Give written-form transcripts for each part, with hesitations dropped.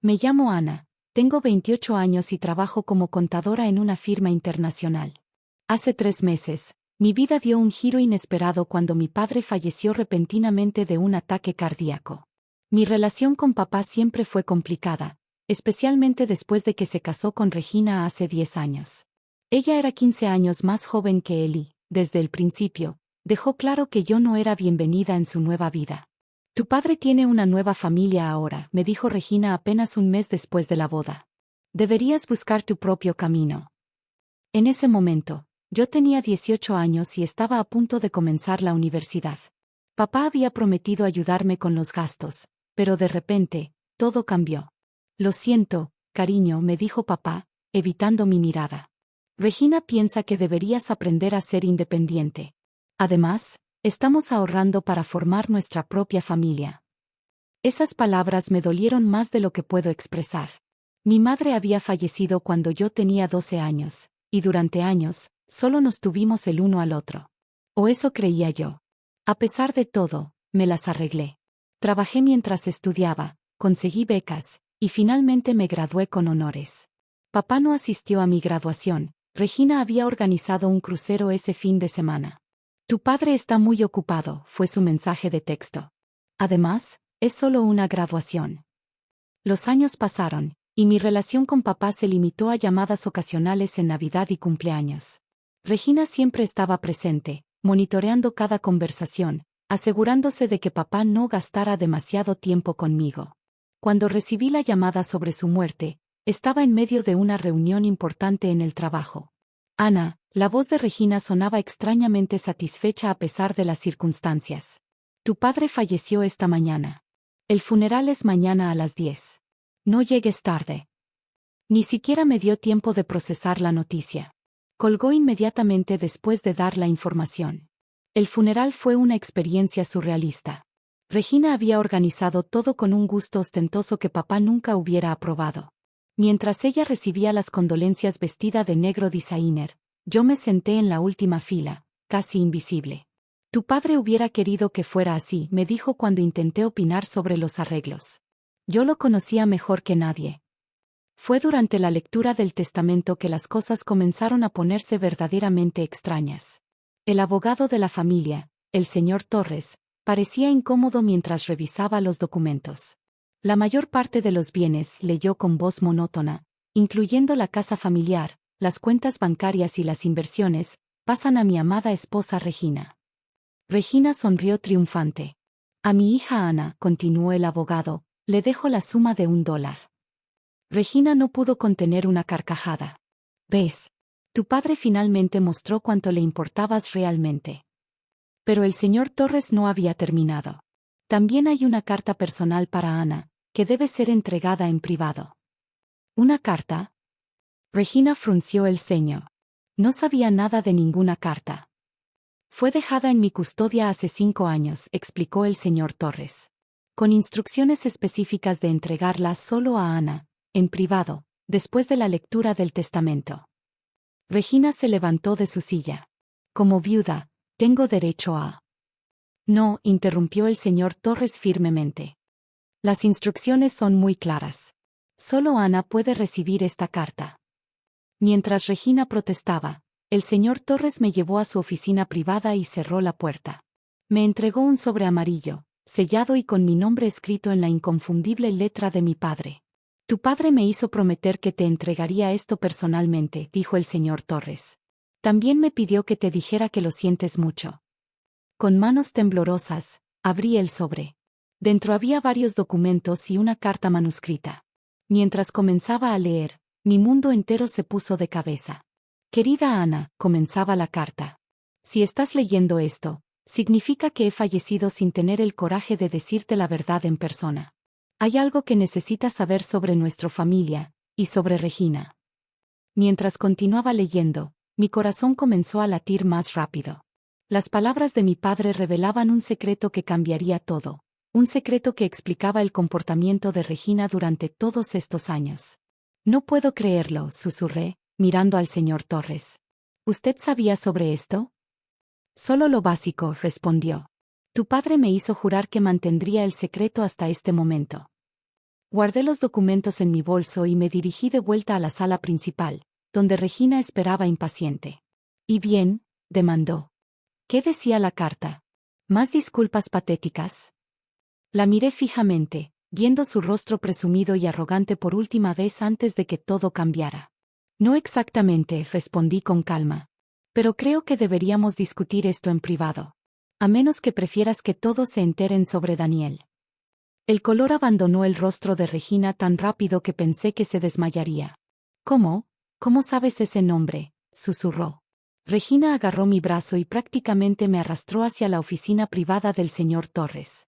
Me llamo Ana, tengo 28 años y trabajo como contadora en una firma internacional. Hace 3 meses, mi vida dio un giro inesperado cuando mi padre falleció repentinamente de un ataque cardíaco. Mi relación con papá siempre fue complicada, especialmente después de que se casó con Regina hace 10 años. Ella era 15 años más joven que él y, desde el principio, dejó claro que yo no era bienvenida en su nueva vida. Tu padre tiene una nueva familia ahora, me dijo Regina apenas un mes después de la boda. Deberías buscar tu propio camino. En ese momento, yo tenía 18 años y estaba a punto de comenzar la universidad. Papá había prometido ayudarme con los gastos, pero de repente, todo cambió. Lo siento, cariño, me dijo papá, evitando mi mirada. Regina piensa que deberías aprender a ser independiente. Además, estamos ahorrando para formar nuestra propia familia. Esas palabras me dolieron más de lo que puedo expresar. Mi madre había fallecido cuando yo tenía 12 años, y durante años, solo nos tuvimos el uno al otro. O eso creía yo. A pesar de todo, me las arreglé. Trabajé mientras estudiaba, conseguí becas, y finalmente me gradué con honores. Papá no asistió a mi graduación. Regina había organizado un crucero ese fin de semana. Tu padre está muy ocupado, fue su mensaje de texto. Además, es solo una graduación. Los años pasaron, y mi relación con papá se limitó a llamadas ocasionales en Navidad y cumpleaños. Regina siempre estaba presente, monitoreando cada conversación, asegurándose de que papá no gastara demasiado tiempo conmigo. Cuando recibí la llamada sobre su muerte, estaba en medio de una reunión importante en el trabajo. Ana, la voz de Regina sonaba extrañamente satisfecha a pesar de las circunstancias. Tu padre falleció esta mañana. El funeral es mañana a las 10. No llegues tarde. Ni siquiera me dio tiempo de procesar la noticia. Colgó inmediatamente después de dar la información. El funeral fue una experiencia surrealista. Regina había organizado todo con un gusto ostentoso que papá nunca hubiera aprobado. Mientras ella recibía las condolencias vestida de negro designer, yo me senté en la última fila, casi invisible. Tu padre hubiera querido que fuera así, me dijo cuando intenté opinar sobre los arreglos. Yo lo conocía mejor que nadie. Fue durante la lectura del testamento que las cosas comenzaron a ponerse verdaderamente extrañas. El abogado de la familia, el señor Torres, parecía incómodo mientras revisaba los documentos. La mayor parte de los bienes, leyó con voz monótona, incluyendo la casa familiar, las cuentas bancarias y las inversiones, pasan a mi amada esposa Regina. Regina sonrió triunfante. A mi hija Ana, continuó el abogado, le dejo la suma de $1. Regina no pudo contener una carcajada. ¿Ves? Tu padre finalmente mostró cuánto le importabas realmente. Pero el señor Torres no había terminado. También hay una carta personal para Ana, que debe ser entregada en privado. ¿Una carta? Regina frunció el ceño. No sabía nada de ninguna carta. Fue dejada en mi custodia hace 5 años, explicó el señor Torres. Con instrucciones específicas de entregarla solo a Ana, en privado, después de la lectura del testamento. Regina se levantó de su silla. Como viuda, tengo derecho a... No, interrumpió el señor Torres firmemente. Las instrucciones son muy claras. Solo Ana puede recibir esta carta. Mientras Regina protestaba, el señor Torres me llevó a su oficina privada y cerró la puerta. Me entregó un sobre amarillo, sellado y con mi nombre escrito en la inconfundible letra de mi padre. Tu padre me hizo prometer que te entregaría esto personalmente, dijo el señor Torres. También me pidió que te dijera que lo sientes mucho. Con manos temblorosas, abrí el sobre. Dentro había varios documentos y una carta manuscrita. Mientras comenzaba a leer, mi mundo entero se puso de cabeza. Querida Ana, comenzaba la carta. Si estás leyendo esto, significa que he fallecido sin tener el coraje de decirte la verdad en persona. Hay algo que necesitas saber sobre nuestra familia, y sobre Regina. Mientras continuaba leyendo, mi corazón comenzó a latir más rápido. Las palabras de mi padre revelaban un secreto que cambiaría todo. Un secreto que explicaba el comportamiento de Regina durante todos estos años. No puedo creerlo, susurré, mirando al señor Torres. ¿Usted sabía sobre esto? Solo lo básico, respondió. Tu padre me hizo jurar que mantendría el secreto hasta este momento. Guardé los documentos en mi bolso y me dirigí de vuelta a la sala principal, donde Regina esperaba impaciente. ¿Y bien?, demandó. ¿Qué decía la carta? ¿Más disculpas patéticas? La miré fijamente, viendo su rostro presumido y arrogante por última vez antes de que todo cambiara. No exactamente, respondí con calma. Pero creo que deberíamos discutir esto en privado. A menos que prefieras que todos se enteren sobre Daniel. El color abandonó el rostro de Regina tan rápido que pensé que se desmayaría. ¿Cómo? ¿Cómo sabes ese nombre?, susurró. Regina agarró mi brazo y prácticamente me arrastró hacia la oficina privada del señor Torres.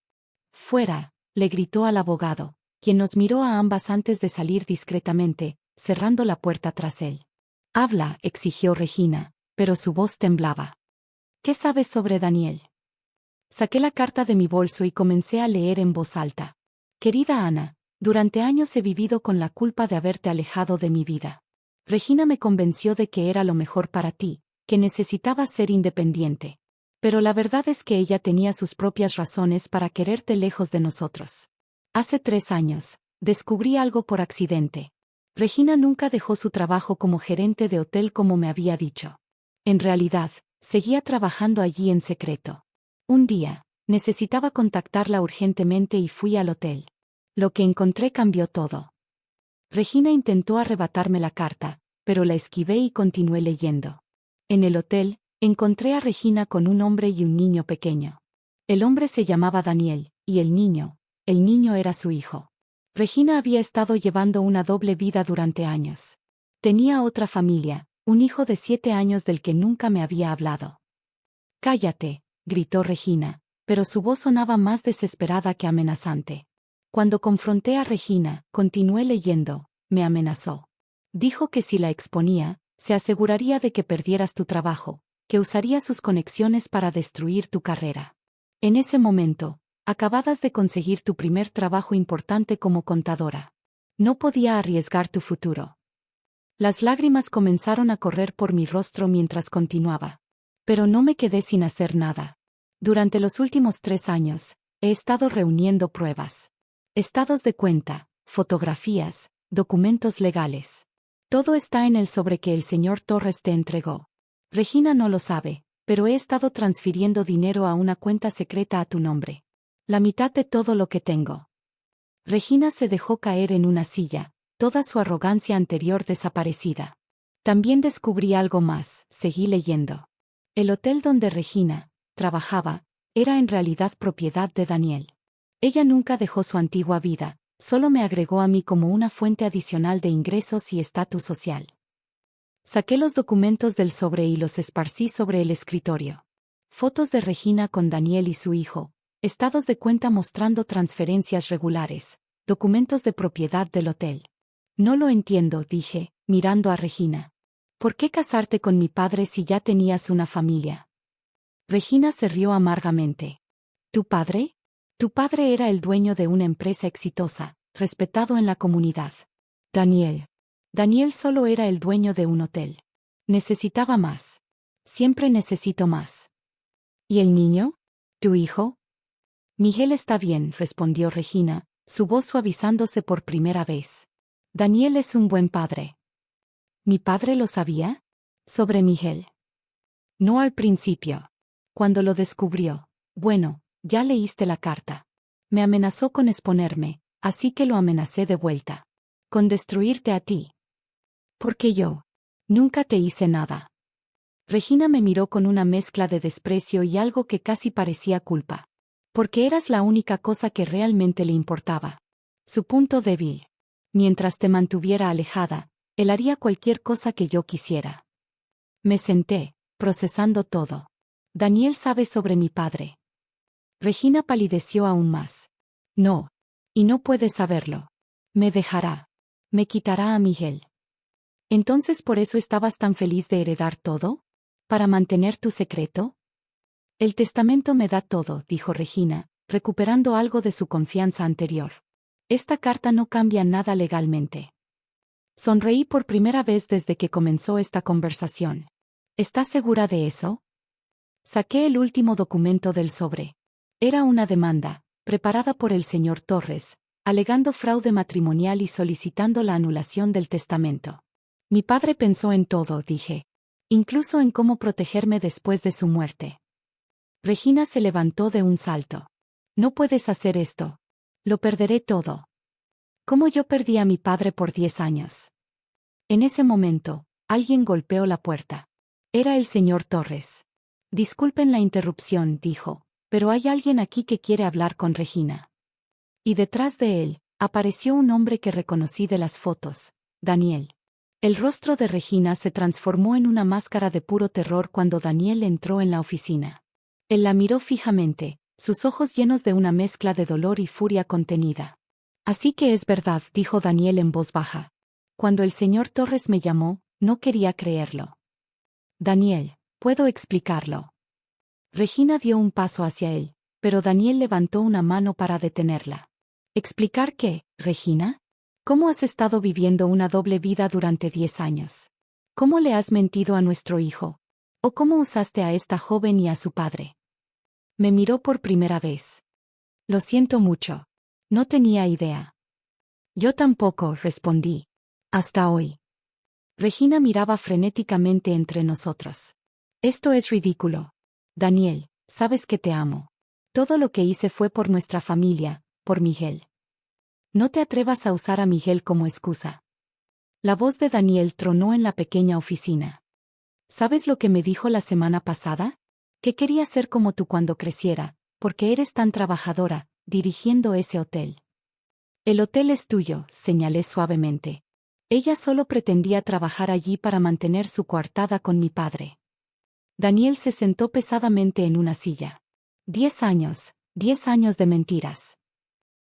Fuera, le gritó al abogado, quien nos miró a ambas antes de salir discretamente, cerrando la puerta tras él. Habla, exigió Regina, pero su voz temblaba. ¿Qué sabes sobre Daniel? Saqué la carta de mi bolso y comencé a leer en voz alta. Querida Ana, durante años he vivido con la culpa de haberte alejado de mi vida. Regina me convenció de que era lo mejor para ti, que necesitabas ser independiente. Pero la verdad es que ella tenía sus propias razones para quererte lejos de nosotros. Hace 3 años, descubrí algo por accidente. Regina nunca dejó su trabajo como gerente de hotel como me había dicho. En realidad, seguía trabajando allí en secreto. Un día, necesitaba contactarla urgentemente y fui al hotel. Lo que encontré cambió todo. Regina intentó arrebatarme la carta, pero la esquivé y continué leyendo. En el hotel, encontré a Regina con un hombre y un niño pequeño. El hombre se llamaba Daniel, y el niño era su hijo. Regina había estado llevando una doble vida durante años. Tenía otra familia, un hijo de 7 años del que nunca me había hablado. «Cállate», gritó Regina, pero su voz sonaba más desesperada que amenazante. Cuando confronté a Regina, continué leyendo, me amenazó. Dijo que si la exponía, se aseguraría de que perdieras tu trabajo, que usaría sus conexiones para destruir tu carrera. En ese momento, acababas de conseguir tu primer trabajo importante como contadora. No podía arriesgar tu futuro. Las lágrimas comenzaron a correr por mi rostro mientras continuaba. Pero no me quedé sin hacer nada. Durante los últimos 3 años, he estado reuniendo pruebas. Estados de cuenta, fotografías, documentos legales. Todo está en el sobre que el señor Torres te entregó. Regina no lo sabe, pero he estado transfiriendo dinero a una cuenta secreta a tu nombre. La mitad de todo lo que tengo. Regina se dejó caer en una silla, toda su arrogancia anterior desaparecida. También descubrí algo más, seguí leyendo. El hotel donde Regina trabajaba era en realidad propiedad de Daniel. Ella nunca dejó su antigua vida, solo me agregó a mí como una fuente adicional de ingresos y estatus social. Saqué los documentos del sobre y los esparcí sobre el escritorio. Fotos de Regina con Daniel y su hijo, estados de cuenta mostrando transferencias regulares, documentos de propiedad del hotel. No lo entiendo, dije, mirando a Regina. ¿Por qué casarte con mi padre si ya tenías una familia? Regina se rió amargamente. ¿Tu padre? Tu padre era el dueño de una empresa exitosa, respetado en la comunidad. Daniel solo era el dueño de un hotel. Necesitaba más. Siempre necesito más. ¿Y el niño? ¿Tu hijo? Miguel está bien, respondió Regina, su voz suavizándose por primera vez. Daniel es un buen padre. ¿Mi padre lo sabía? Sobre Miguel. No al principio. Cuando lo descubrió. Bueno, ya leíste la carta. Me amenazó con exponerme, así que lo amenacé de vuelta. Con destruirte a ti. Porque yo nunca te hice nada. Regina me miró con una mezcla de desprecio y algo que casi parecía culpa. Porque eras la única cosa que realmente le importaba. Su punto débil. Mientras te mantuviera alejada, él haría cualquier cosa que yo quisiera. Me senté, procesando todo. Daniel sabe sobre mi padre. Regina palideció aún más. No. Y no puede saberlo. Me dejará. Me quitará a Miguel. ¿Entonces por eso estabas tan feliz de heredar todo? ¿Para mantener tu secreto? El testamento me da todo, dijo Regina, recuperando algo de su confianza anterior. Esta carta no cambia nada legalmente. Sonreí por primera vez desde que comenzó esta conversación. ¿Estás segura de eso? Saqué el último documento del sobre. Era una demanda, preparada por el señor Torres, alegando fraude matrimonial y solicitando la anulación del testamento. Mi padre pensó en todo, dije. Incluso en cómo protegerme después de su muerte. Regina se levantó de un salto. No puedes hacer esto. Lo perderé todo. ¿Cómo yo perdí a mi padre por 10 años? En ese momento, alguien golpeó la puerta. Era el señor Torres. Disculpen la interrupción, dijo, pero hay alguien aquí que quiere hablar con Regina. Y detrás de él, apareció un hombre que reconocí de las fotos, Daniel. El rostro de Regina se transformó en una máscara de puro terror cuando Daniel entró en la oficina. Él la miró fijamente, sus ojos llenos de una mezcla de dolor y furia contenida. Así que es verdad, dijo Daniel en voz baja. Cuando el señor Torres me llamó, no quería creerlo. Daniel, puedo explicarlo. Regina dio un paso hacia él, pero Daniel levantó una mano para detenerla. ¿Explicar qué, Regina? ¿Cómo has estado viviendo una doble vida durante 10 años? ¿Cómo le has mentido a nuestro hijo? ¿O cómo usaste a esta joven y a su padre? Me miró por primera vez. Lo siento mucho. No tenía idea. Yo tampoco, respondí. Hasta hoy. Regina miraba frenéticamente entre nosotros. Esto es ridículo. Daniel, sabes que te amo. Todo lo que hice fue por nuestra familia, por Miguel. No te atrevas a usar a Miguel como excusa. La voz de Daniel tronó en la pequeña oficina. ¿Sabes lo que me dijo la semana pasada? Que quería ser como tú cuando creciera, porque eres tan trabajadora, dirigiendo ese hotel. El hotel es tuyo, señalé suavemente. Ella solo pretendía trabajar allí para mantener su coartada con mi padre. Daniel se sentó pesadamente en una silla. 10 años, 10 años de mentiras.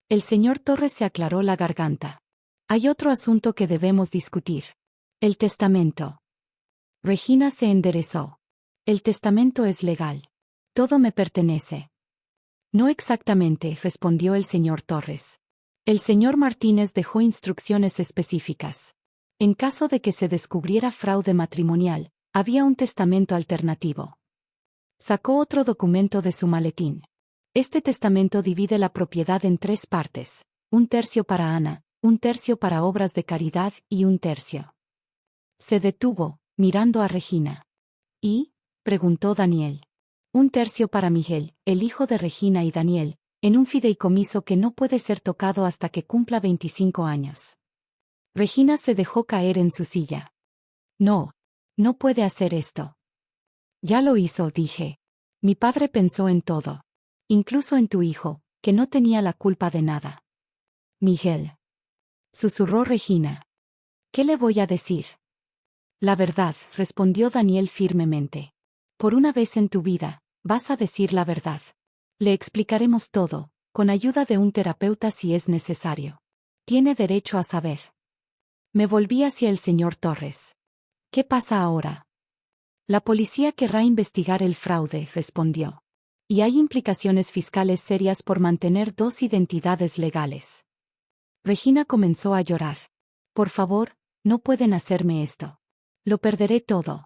El señor Torres se aclaró la garganta. Hay otro asunto que debemos discutir. El testamento. Regina se enderezó. El testamento es legal. Todo me pertenece. No exactamente, respondió el señor Torres. El señor Martínez dejó instrucciones específicas. En caso de que se descubriera fraude matrimonial, había un testamento alternativo. Sacó otro documento de su maletín. Este testamento divide la propiedad en 3 partes, 1/3 para Ana, 1/3 para obras de caridad y 1/3. Se detuvo, mirando a Regina. ¿Y? Preguntó Daniel. 1/3 para Miguel, el hijo de Regina y Daniel, en un fideicomiso que no puede ser tocado hasta que cumpla 25 años. Regina se dejó caer en su silla. No, no puede hacer esto. Ya lo hizo, dije. Mi padre pensó en todo. Incluso en tu hijo, que no tenía la culpa de nada. Miguel. Susurró Regina. ¿Qué le voy a decir? La verdad, respondió Daniel firmemente. Por una vez en tu vida, vas a decir la verdad. Le explicaremos todo, con ayuda de un terapeuta si es necesario. Tiene derecho a saber. Me volví hacia el señor Torres. ¿Qué pasa ahora? La policía querrá investigar el fraude, respondió. Y hay implicaciones fiscales serias por mantener 2 identidades legales. Regina comenzó a llorar. Por favor, no pueden hacerme esto. Lo perderé todo.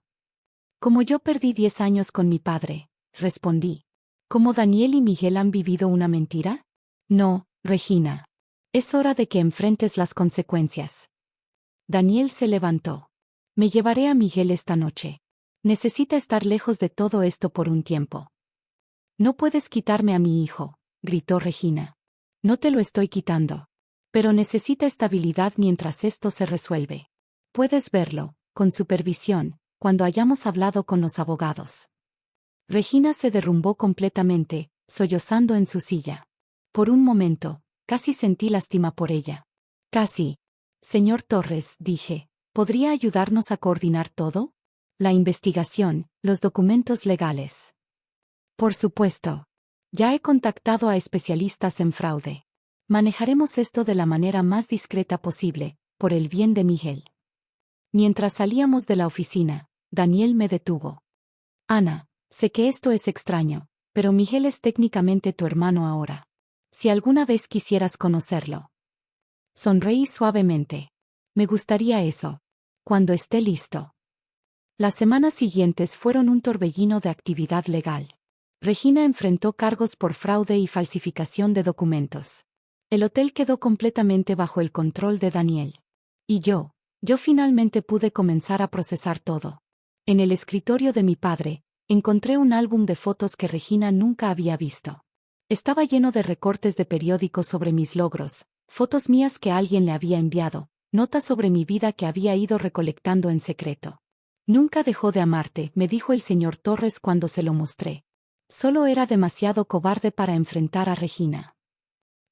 Como yo perdí 10 años con mi padre, respondí. ¿Cómo Daniel y Miguel han vivido una mentira? No, Regina. Es hora de que enfrentes las consecuencias. Daniel se levantó. Me llevaré a Miguel esta noche. Necesita estar lejos de todo esto por un tiempo. No puedes quitarme a mi hijo, gritó Regina. No te lo estoy quitando. Pero necesita estabilidad mientras esto se resuelve. Puedes verlo, con supervisión, cuando hayamos hablado con los abogados. Regina se derrumbó completamente, sollozando en su silla. Por un momento, casi sentí lástima por ella. Casi. Señor Torres, dije, ¿podría ayudarnos a coordinar todo? La investigación, los documentos legales. Por supuesto. Ya he contactado a especialistas en fraude. Manejaremos esto de la manera más discreta posible, por el bien de Miguel. Mientras salíamos de la oficina, Daniel me detuvo. Ana, sé que esto es extraño, pero Miguel es técnicamente tu hermano ahora. Si alguna vez quisieras conocerlo. Sonreí suavemente. Me gustaría eso. Cuando esté listo. Las semanas siguientes fueron un torbellino de actividad legal. Regina enfrentó cargos por fraude y falsificación de documentos. El hotel quedó completamente bajo el control de Daniel. Y yo finalmente pude comenzar a procesar todo. En el escritorio de mi padre, encontré un álbum de fotos que Regina nunca había visto. Estaba lleno de recortes de periódicos sobre mis logros, fotos mías que alguien le había enviado, notas sobre mi vida que había ido recolectando en secreto. Nunca dejó de amarte, me dijo el señor Torres cuando se lo mostré. Solo era demasiado cobarde para enfrentar a Regina.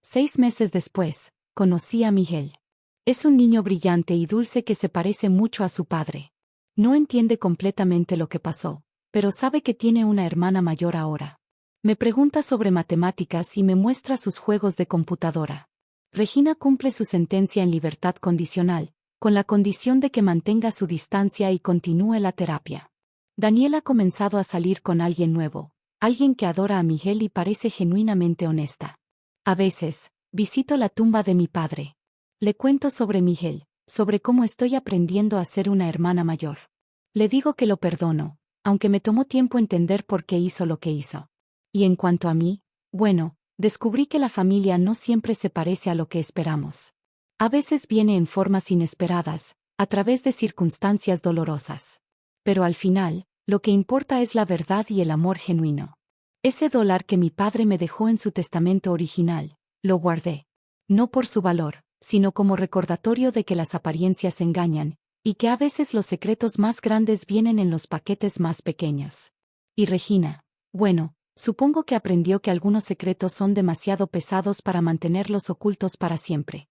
6 meses después, conocí a Miguel. Es un niño brillante y dulce que se parece mucho a su padre. No entiende completamente lo que pasó, pero sabe que tiene una hermana mayor ahora. Me pregunta sobre matemáticas y me muestra sus juegos de computadora. Regina cumple su sentencia en libertad condicional, con la condición de que mantenga su distancia y continúe la terapia. Daniel ha comenzado a salir con alguien nuevo, alguien que adora a Miguel y parece genuinamente honesta. A veces, visito la tumba de mi padre. Le cuento sobre Miguel, sobre cómo estoy aprendiendo a ser una hermana mayor. Le digo que lo perdono, aunque me tomó tiempo entender por qué hizo lo que hizo. Y en cuanto a mí, bueno, descubrí que la familia no siempre se parece a lo que esperamos. A veces viene en formas inesperadas, a través de circunstancias dolorosas. Pero al final, lo que importa es la verdad y el amor genuino. Ese dólar que mi padre me dejó en su testamento original, lo guardé. No por su valor, sino como recordatorio de que las apariencias engañan, y que a veces los secretos más grandes vienen en los paquetes más pequeños. Y Regina, bueno, supongo que aprendió que algunos secretos son demasiado pesados para mantenerlos ocultos para siempre.